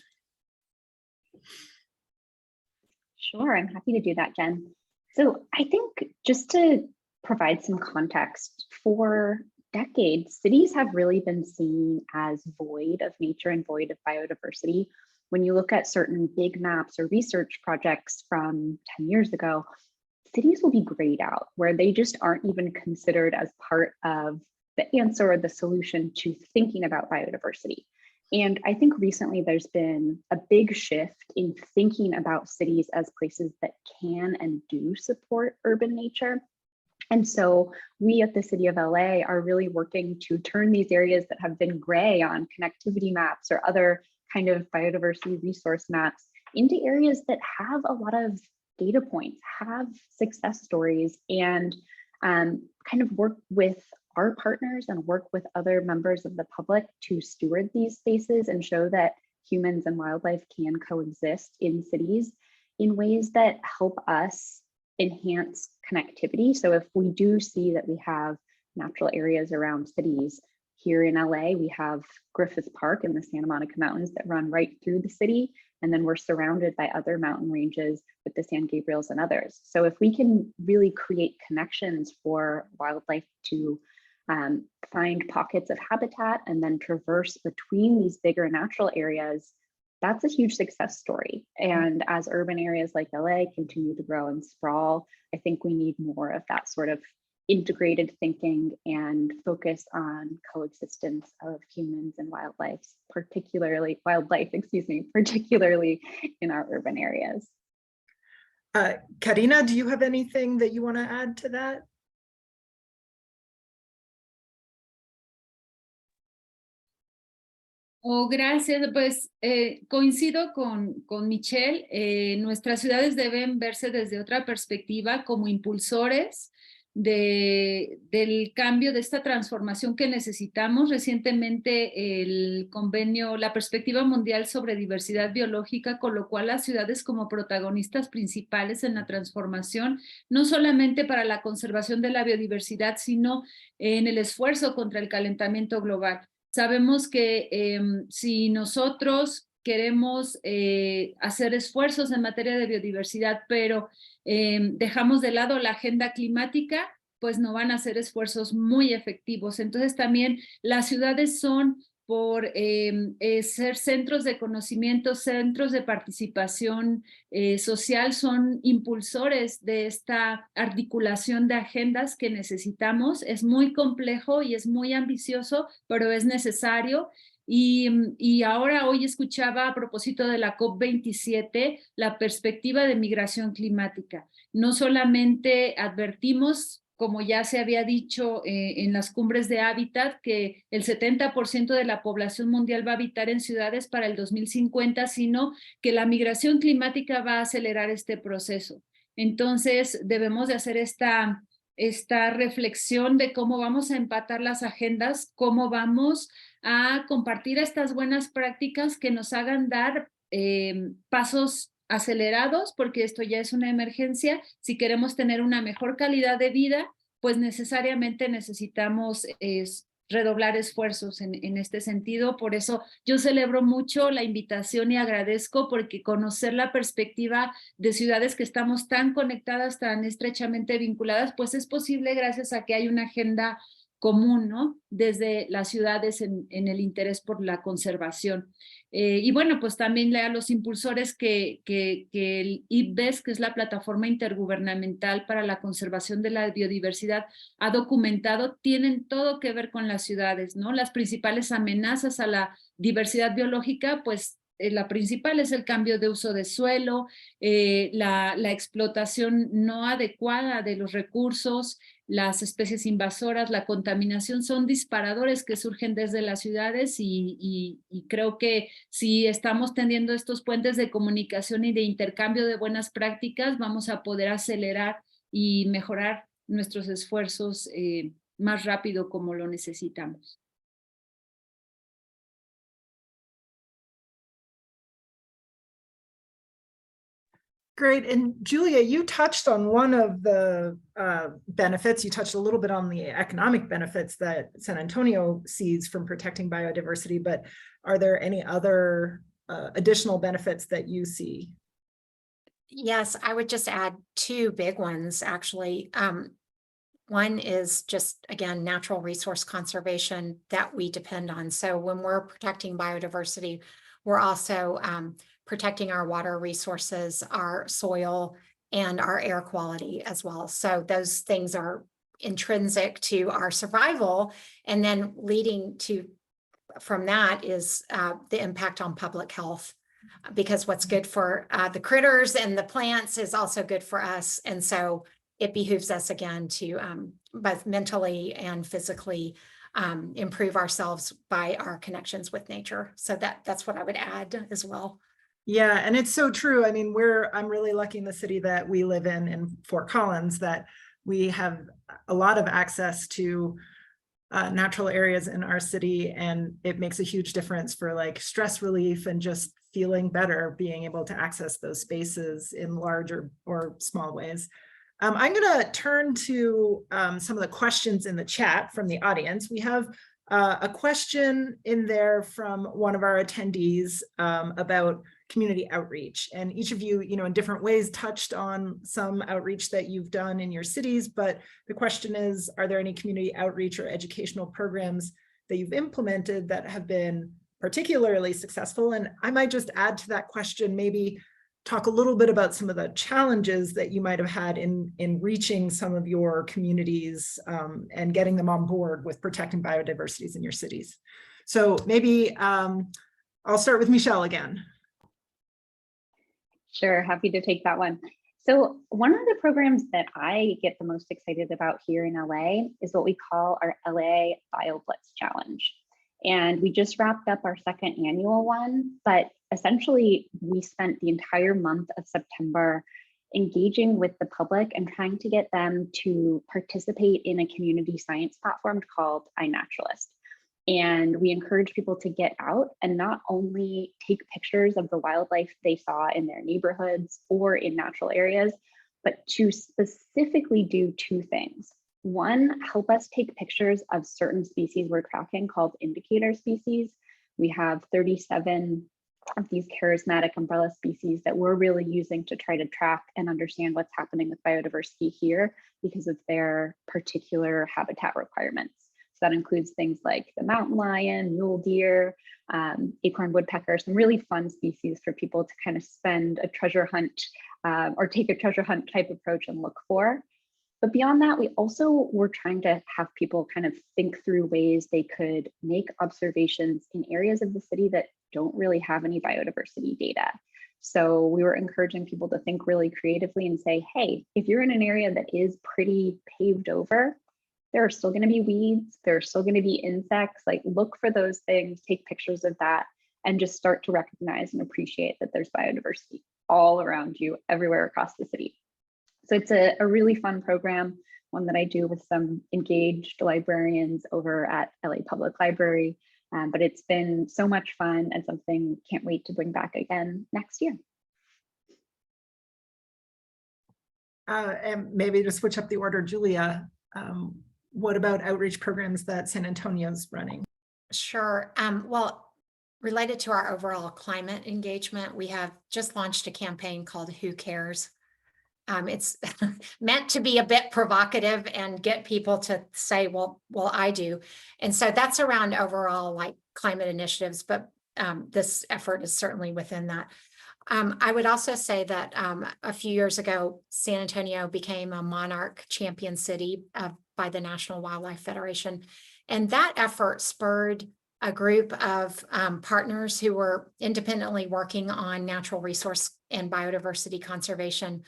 Sure, I'm happy to do that, Jen. So I think just to provide some context, for decades, cities have really been seen as void of nature and void of biodiversity. When you look at certain big maps or research projects from 10 years ago, cities will be grayed out, where they just aren't even considered as part of the answer or the solution to thinking about biodiversity. And I think recently there's been a big shift in thinking about cities as places that can and do support urban nature. And so we at the City of LA are really working to turn these areas that have been gray on connectivity maps or other kind of biodiversity resource maps into areas that have a lot of data points, have success stories, and kind of work with our partners and work with other members of the public to steward these spaces and show that humans and wildlife can coexist in cities in ways that help us enhance connectivity. So if we do see that we have natural areas around cities, here in LA, we have Griffith Park in the Santa Monica Mountains that run right through the city. And then we're surrounded by other mountain ranges with the San Gabriels and others. So if we can really create connections for wildlife to find pockets of habitat and then traverse between these bigger natural areas, that's a huge success story. And as urban areas like LA continue to grow and sprawl, I think we need more of that sort of integrated thinking and focus on coexistence of humans and wildlife, particularly in our urban areas. Karina, do you have anything that you want to add to that? Oh, gracias. Pues coincido con Michelle. Nuestras ciudades deben verse desde otra perspectiva como impulsores del cambio, de esta transformación que necesitamos. Recientemente el convenio, la perspectiva mundial sobre diversidad biológica colocó a las ciudades como protagonistas principales en la transformación, no solamente para la conservación de la biodiversidad, sino en el esfuerzo contra el calentamiento global. Sabemos que si nosotros queremos hacer esfuerzos en materia de biodiversidad, pero dejamos de lado la agenda climática, pues no van a ser esfuerzos muy efectivos. Entonces también las ciudades son por ser centros de conocimiento, centros de participación social, son impulsores de esta articulación de agendas que necesitamos. Es muy complejo y es muy ambicioso, pero es necesario. Y ahora hoy escuchaba a propósito de la COP27 la perspectiva de migración climática. No solamente advertimos, como ya se había dicho en las cumbres de hábitat, que el 70% de la población mundial va a habitar en ciudades para el 2050, sino que la migración climática va a acelerar este proceso. Entonces debemos de hacer esta reflexión de cómo vamos a empatar las agendas, cómo vamos a compartir estas buenas prácticas que nos hagan dar pasos acelerados, porque esto ya es una emergencia. Si queremos tener una mejor calidad de vida, pues necesariamente necesitamos redoblar esfuerzos en este sentido. Por eso yo celebro mucho la invitación y agradezco, porque conocer la perspectiva de ciudades que estamos tan conectadas, tan estrechamente vinculadas, pues es posible gracias a que hay una agenda común, ¿no? Desde las ciudades en el interés por la conservación. Y bueno, pues también a los impulsores que el IPBES, que es la plataforma intergubernamental para la conservación de la biodiversidad, ha documentado, tienen todo que ver con las ciudades, ¿no? Las principales amenazas a la diversidad biológica, pues la principal es el cambio de uso de suelo, la explotación no adecuada de los recursos, las especies invasoras, la contaminación, son disparadores que surgen desde las ciudades y creo que si estamos tendiendo estos puentes de comunicación y de intercambio de buenas prácticas, vamos a poder acelerar y mejorar nuestros esfuerzos más rápido como lo necesitamos. Great. And Julia, you touched on one of the benefits. You touched a little bit on the economic benefits that San Antonio sees from protecting biodiversity, but are there any other additional benefits that you see? Yes, I would just add two big ones, actually. One is just, again, natural resource conservation that we depend on. So when we're protecting biodiversity, we're also protecting our water resources, our soil, and our air quality as well. So those things are intrinsic to our survival. And then leading to, from that is the impact on public health, because what's good for the critters and the plants is also good for us. And so it behooves us again to both mentally and physically improve ourselves by our connections with nature. So that's what I would add as well. Yeah, and it's so true. I mean, I'm really lucky in the city that we live in Fort Collins, that we have a lot of access to natural areas in our city, and it makes a huge difference for like stress relief and just feeling better, being able to access those spaces in large or small ways. I'm going to turn to some of the questions in the chat from the audience. We have a question in there from one of our attendees about community outreach, and each of you, in different ways touched on some outreach that you've done in your cities, but the question is, are there any community outreach or educational programs that you've implemented that have been particularly successful? And I might just add to that question, maybe talk a little bit about some of the challenges that you might have had in reaching some of your communities and getting them on board with protecting biodiversities in your cities. So maybe I'll start with Michelle again. Sure, happy to take that one. So one of the programs that I get the most excited about here in LA is what we call our LA BioBlitz Challenge. And we just wrapped up our second annual one, but essentially we spent the entire month of September engaging with the public and trying to get them to participate in a community science platform called iNaturalist. And we encourage people to get out and not only take pictures of the wildlife they saw in their neighborhoods or in natural areas, but to specifically do two things. One, help us take pictures of certain species we're tracking called indicator species. We have 37 of these charismatic umbrella species that we're really using to try to track and understand what's happening with biodiversity here because of their particular habitat requirements. So that includes things like the mountain lion, mule deer, acorn woodpecker, some really fun species for people to kind of spend a treasure hunt or take a treasure hunt type approach and look for. But beyond that, we also were trying to have people kind of think through ways they could make observations in areas of the city that don't really have any biodiversity data. So we were encouraging people to think really creatively and say, hey, if you're in an area that is pretty paved over, there are still going to be weeds, there are still going to be insects, like look for those things, take pictures of that, and just start to recognize and appreciate that there's biodiversity all around you, everywhere across the city. So it's a really fun program, one that I do with some engaged librarians over at LA Public Library. But it's been so much fun and something can't wait to bring back again next year. And maybe to switch up the order, Julia, what about outreach programs that San Antonio's running? Sure. Well, related to our overall climate engagement, we have just launched a campaign called Who Cares? It's meant to be a bit provocative and get people to say, well, I do. And so that's around overall like climate initiatives, but this effort is certainly within that. I would also say that a few years ago, San Antonio became a monarch champion city by the National Wildlife Federation. And that effort spurred a group of partners who were independently working on natural resource and biodiversity conservation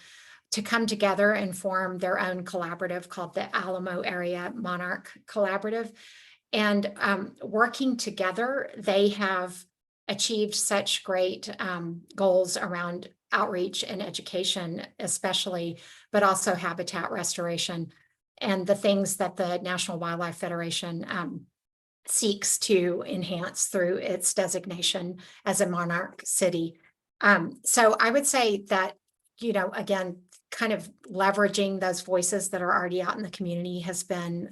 to come together and form their own collaborative called the Alamo Area Monarch Collaborative. And working together, they have achieved such great goals around outreach and education, especially, but also habitat restoration and the things that the National Wildlife Federation seeks to enhance through its designation as a monarch city. So I would say that, you know, again, kind of leveraging those voices that are already out in the community has been,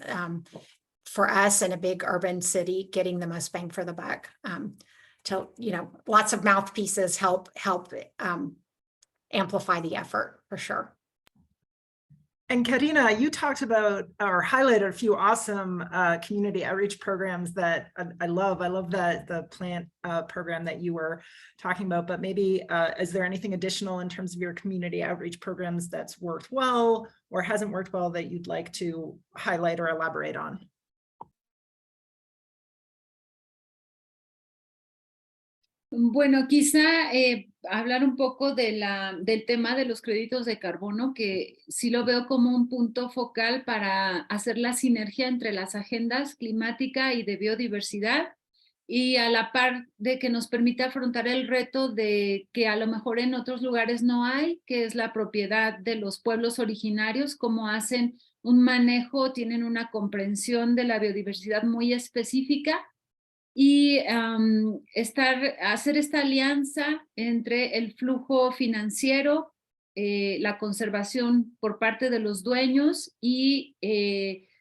for us in a big urban city, getting the most bang for the buck. To, you know, lots of mouthpieces help amplify the effort for sure. And Karina, you talked about or highlighted a few awesome community outreach programs that I love. I love the plant program that you were talking about, but maybe is there anything additional in terms of your community outreach programs that's worked well or hasn't worked well that you'd like to highlight or elaborate on? Bueno, quizá hablar un poco del tema de los créditos de carbono, que sí lo veo como un punto focal para hacer la sinergia entre las agendas climática y de biodiversidad, y a la par de que nos permita afrontar el reto de que a lo mejor en otros lugares no hay, que es la propiedad de los pueblos originarios, cómo hacen un manejo, tienen una comprensión de la biodiversidad muy específica, y hacer esta alianza entre el flujo financiero, la conservación por parte de los dueños y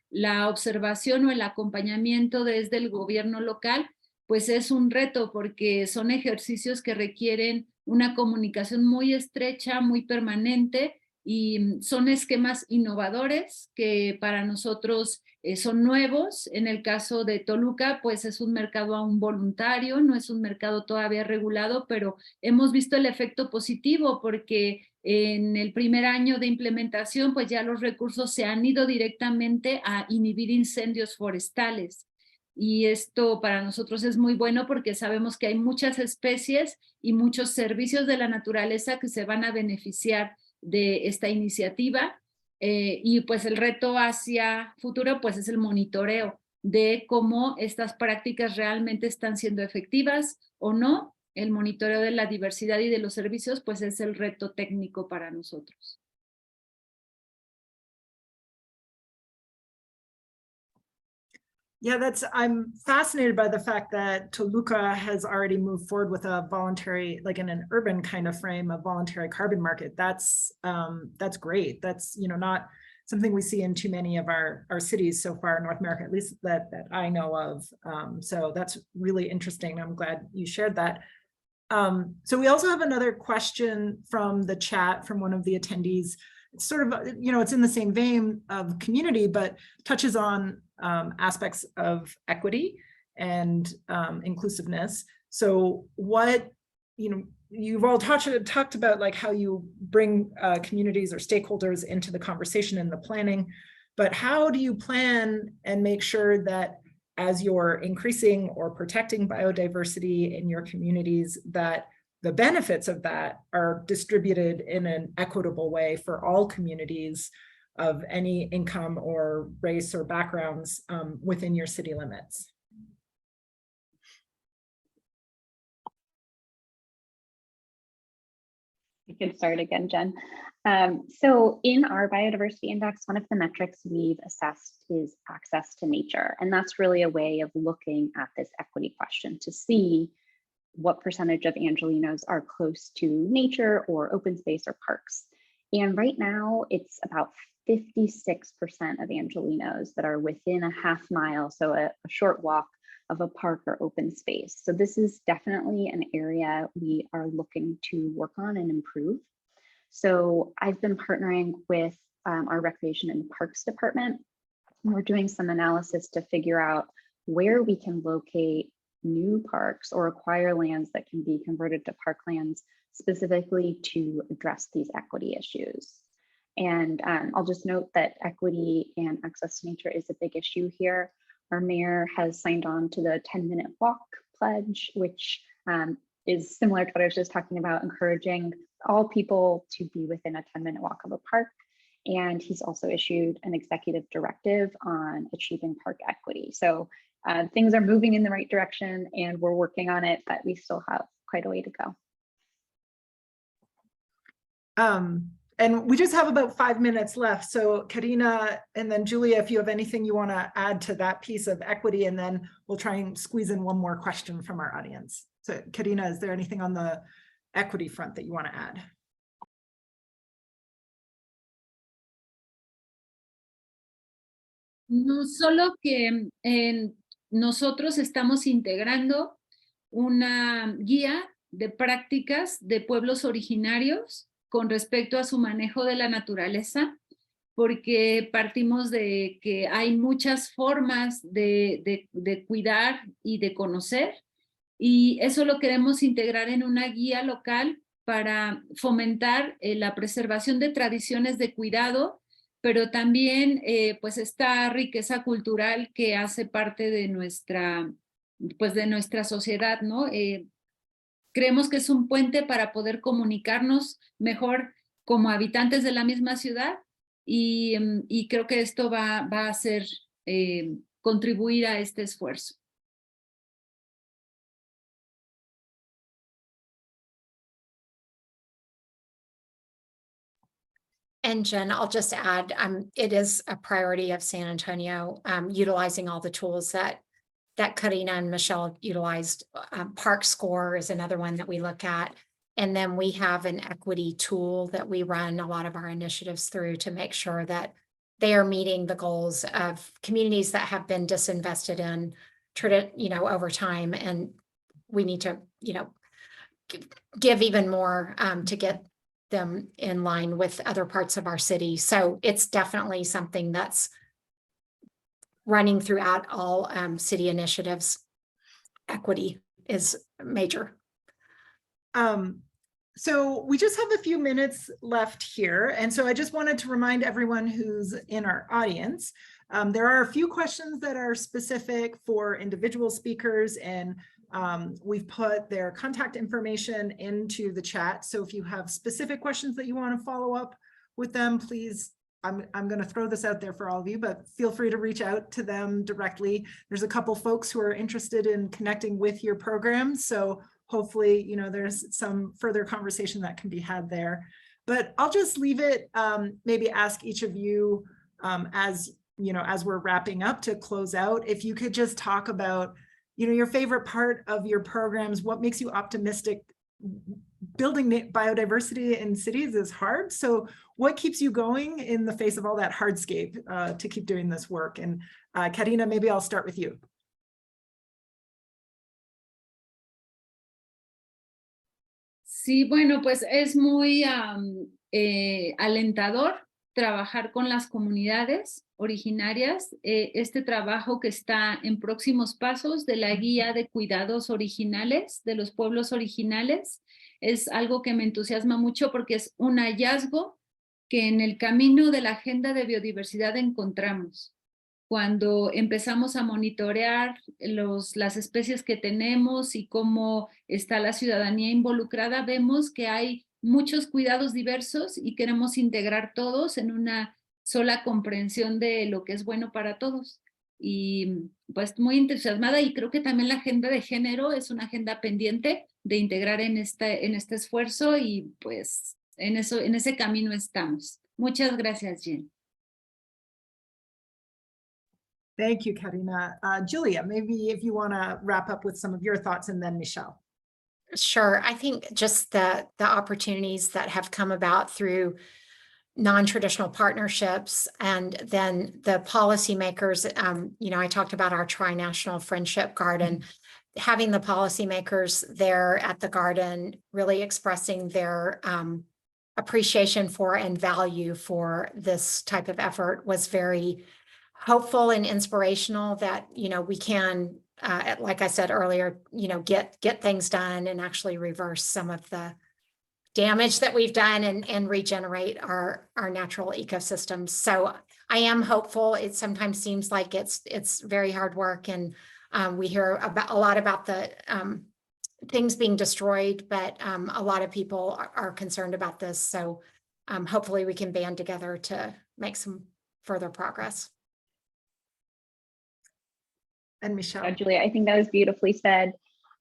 la observación o el acompañamiento desde el gobierno local, pues es un reto porque son ejercicios que requieren una comunicación muy estrecha, muy permanente, y son esquemas innovadores que para nosotros son nuevos. En el caso de Toluca, pues es un mercado aún voluntario, no es un mercado todavía regulado, pero hemos visto el efecto positivo porque en el primer año de implementación, pues ya los recursos se han ido directamente a inhibir incendios forestales. Y esto para nosotros es muy bueno porque sabemos que hay muchas especies y muchos servicios de la naturaleza que se van a beneficiar de esta iniciativa, y pues el reto hacia futuro pues es el monitoreo de cómo estas prácticas realmente están siendo efectivas o no. El monitoreo de la diversidad y de los servicios, pues es el reto técnico para nosotros. Yeah, I'm fascinated by the fact that Toluca has already moved forward with a voluntary, like in an urban kind of frame, a voluntary carbon market. That's great. That's, not something we see in too many of our cities so far in North America, at least that I know of. So that's really interesting. I'm glad you shared that. So we also have another question from the chat from one of the attendees. It's sort of, it's in the same vein of community, but touches on aspects of equity and inclusiveness. So what, you've all talked about like how you bring communities or stakeholders into the conversation and the planning, but how do you plan and make sure that as you're increasing or protecting biodiversity in your communities, that the benefits of that are distributed in an equitable way for all communities of any income or race or backgrounds within your city limits? I can start again, Jen. So in our biodiversity index, one of the metrics we've assessed is access to nature. And that's really a way of looking at this equity question to see what percentage of Angelenos are close to nature or open space or parks. And right now it's about 56% of Angelenos that are within a half mile, so a short walk of a park or open space. So this is definitely an area we are looking to work on and improve. So I've been partnering with our Recreation and Parks Department, and we're doing some analysis to figure out where we can locate new parks or acquire lands that can be converted to parklands specifically to address these equity issues. And I'll just note that equity and access to nature is a big issue here. Our mayor has signed on to the 10-minute walk pledge, which is similar to what I was just talking about, encouraging all people to be within a 10-minute walk of a park. And he's also issued an executive directive on achieving park equity. So things are moving in the right direction and we're working on it, but we still have quite a way to go. And we just have about 5 minutes left. So Karina and then Julia, if you have anything you want to add to that piece of equity, and then we'll try and squeeze in one more question from our audience. So Karina, is there anything on the equity front that you want to add? No, solo que nosotros estamos integrando una guía de prácticas de pueblos originarios con respecto a su manejo de la naturaleza, porque partimos de que hay muchas formas de cuidar y de conocer, y eso lo queremos integrar en una guía local para fomentar la preservación de tradiciones de cuidado, pero también pues esta riqueza cultural que hace parte de nuestra sociedad, ¿no? Creemos que es un puente para poder comunicarnos mejor como habitantes de la misma ciudad y creo que esto va a hacer contribuir a este esfuerzo. And Jen, I'll just add, it is a priority of San Antonio, utilizing all the tools that Karina and Michelle utilized. Park Score is another one that we look at. And then we have an equity tool that we run a lot of our initiatives through to make sure that they are meeting the goals of communities that have been disinvested in, over time. And we need to, give even more to get them in line with other parts of our city. So it's definitely something that's running throughout all city initiatives. Equity is major. So we just have a few minutes left here. And so I just wanted to remind everyone who's in our audience, there are a few questions that are specific for individual speakers, and we've put their contact information into the chat. So if you have specific questions that you want to follow up with them, please I'm going to throw this out there for all of you, but feel free to reach out to them directly. There's a couple folks who are interested in connecting with your program. So hopefully, you know, there's some further conversation that can be had there. But I'll just leave it, maybe ask each of you, as you know, as we're wrapping up to close out, if you could just talk about, you know, your favorite part of your programs, what makes you optimistic. Building biodiversity in cities is hard. So what keeps you going in the face of all that hardscape to keep doing this work? And Karina, maybe I'll start with you. Sí, bueno, pues es muy alentador trabajar con las comunidades originarias. Este trabajo que está en próximos pasos de la guía de cuidados originales de los pueblos originales es algo que me entusiasma mucho porque es un hallazgo que en el camino de la agenda de biodiversidad encontramos. Cuando empezamos a monitorear las especies que tenemos y cómo está la ciudadanía involucrada, vemos que hay muchos cuidados diversos y queremos integrar todos en una sola comprensión de lo que es bueno para todos. Y pues muy entusiasmada, y creo que también la agenda de género es una agenda pendiente de integrar en este esfuerzo, y pues en ese camino estamos. Muchas gracias, Jen. Thank you, Karina. Julia, maybe if you want to wrap up with some of your thoughts, and then Michelle. Sure. I think just the opportunities that have come about through non-traditional partnerships, and then the policymakers, you know, I talked about our tri-national friendship garden, having the policymakers there at the garden really expressing their appreciation for and value for this type of effort was very hopeful and inspirational that, you know, we can, like I said earlier, you know, get things done and actually reverse some of the damage that we've done and regenerate our natural ecosystems. So I am hopeful. It sometimes seems like it's very hard work, and we hear a lot about the things being destroyed, but a lot of people are concerned about this. So hopefully we can band together to make some further progress. And Michelle. Julia, I think that was beautifully said.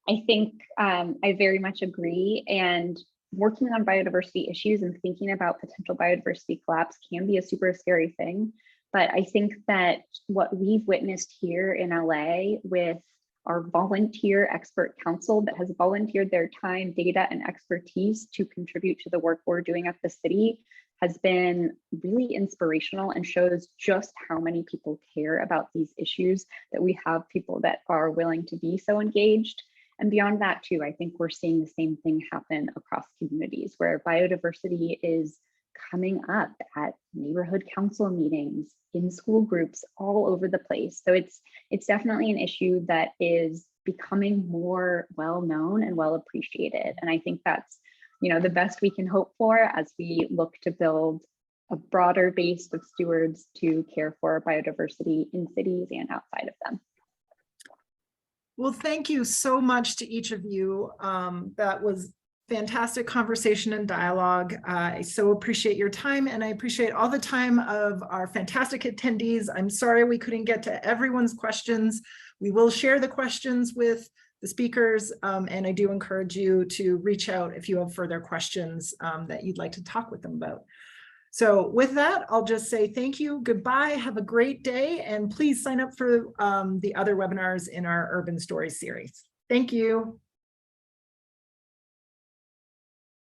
I think I very much agree. And working on biodiversity issues and thinking about potential biodiversity collapse can be a super scary thing. But I think that what we've witnessed here in LA with our volunteer expert council that has volunteered their time, data, and expertise to contribute to the work we're doing at the city has been really inspirational and shows just how many people care about these issues, that we have people that are willing to be so engaged. And beyond that too, I think we're seeing the same thing happen across communities where biodiversity is coming up at neighborhood council meetings, in school groups, all over the place. So it's definitely an issue that is becoming more well-known and well appreciated. And I think that's, you know, the best we can hope for as we look to build a broader base of stewards to care for biodiversity in cities and outside of them. Well, thank you so much to each of you. That was fantastic conversation and dialogue. I so appreciate your time, and I appreciate all the time of our fantastic attendees. I'm sorry we couldn't get to everyone's questions. We will share the questions with the speakers, and I do encourage you to reach out if you have further questions that you'd like to talk with them about. So with that, I'll just say thank you, goodbye, have a great day, and please sign up for the other webinars in our Urban Stories series. Thank you.